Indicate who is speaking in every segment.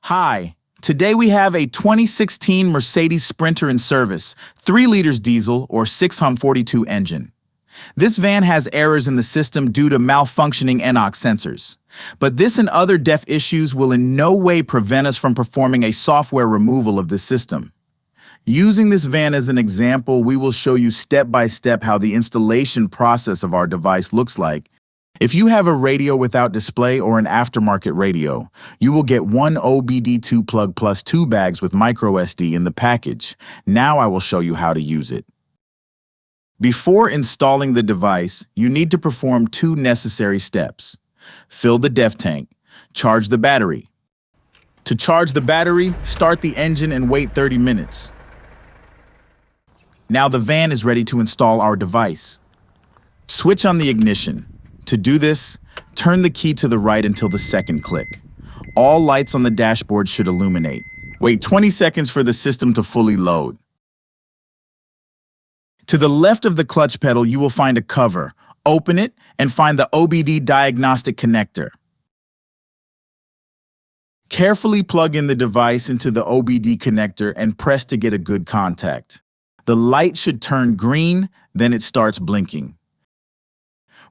Speaker 1: Hi, today we have a 2016 Mercedes Sprinter in service, 3 liters diesel or 642 engine. This van has errors in the system due to malfunctioning NOx sensors. But this and other DEF issues will in no way prevent us from performing a software removal of the system. Using this van as an example, we will show you step by step how the installation process of our device looks like. If you have a radio without display or an aftermarket radio, you will get one OBD2 plug plus 2 bags with microSD in the package. Now I will show you how to use it. Before installing the device, you need to perform 2 necessary steps. Fill the DEF tank. Charge the battery. To charge the battery, start the engine and wait 30 minutes. Now the van is ready to install our device. Switch on the ignition. To do this, turn the key to the right until the second click. All lights on the dashboard should illuminate. Wait 20 seconds for the system to fully load. To the left of the clutch pedal, you will find a cover. Open it and find the OBD diagnostic connector. Carefully plug in the device into the OBD connector and press to get a good contact. The light should turn green, then it starts blinking.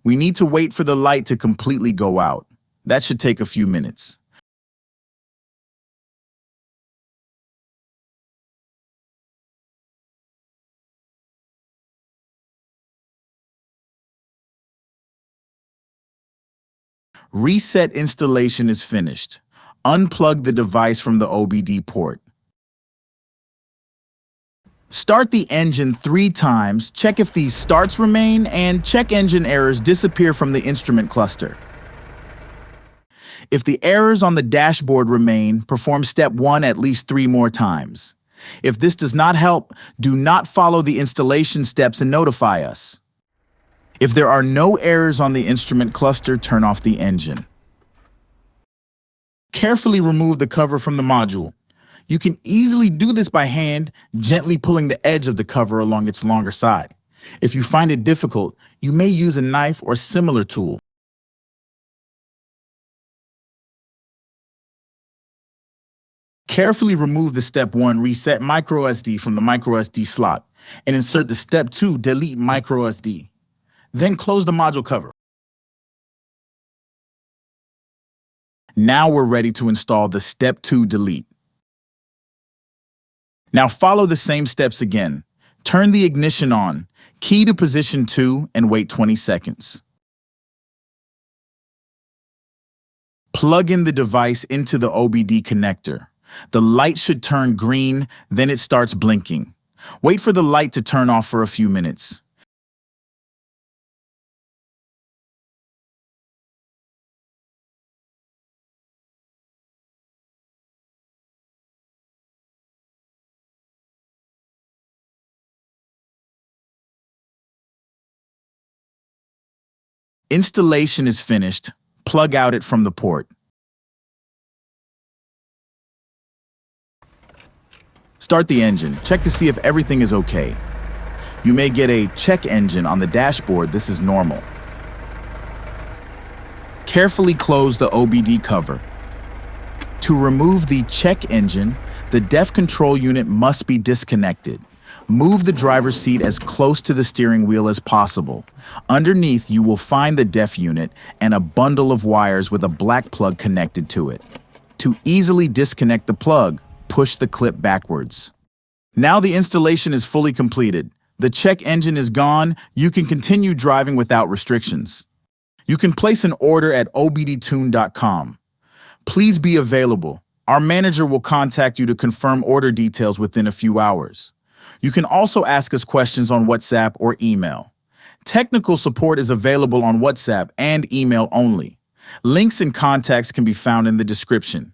Speaker 1: We need to wait for the light to completely go out. That should take a few minutes. Reset installation is finished. Unplug the device from the OBD port. Start the engine 3 times, check if these starts remain, and check engine errors disappear from the instrument cluster. If the errors on the dashboard remain, perform step 1 at least 3 more times. If this does not help, do not follow the installation steps and notify us. If there are no errors on the instrument cluster, turn off the engine. Carefully remove the cover from the module. You can easily do this by hand, gently pulling the edge of the cover along its longer side. If you find it difficult, you may use a knife or similar tool. Carefully remove the step 1 reset microSD from the microSD slot and insert the step 2 delete microSD. Then close the module cover. Now we're ready to install the step 2 delete. Now follow the same steps again. Turn the ignition on, key to position 2, and wait 20 seconds. Plug in the device into the OBD connector. The light should turn green, then it starts blinking. Wait for the light to turn off for a few minutes. Installation is finished. Plug out it from the port. Start the engine. Check to see if everything is okay. You may get a check engine on the dashboard. This is normal. Carefully close the OBD cover. To remove the check engine, the DEF control unit must be disconnected. Move the driver's seat as close to the steering wheel as possible. Underneath, you will find the DEF unit and a bundle of wires with a black plug connected to it. To easily disconnect the plug, push the clip backwards. Now the installation is fully completed. The check engine is gone. You can continue driving without restrictions. You can place an order at OBDtune.com. Please be available. Our manager will contact you to confirm order details within a few hours. You can also ask us questions on WhatsApp or email. Technical support is available on WhatsApp and email only. Links and contacts can be found in the description.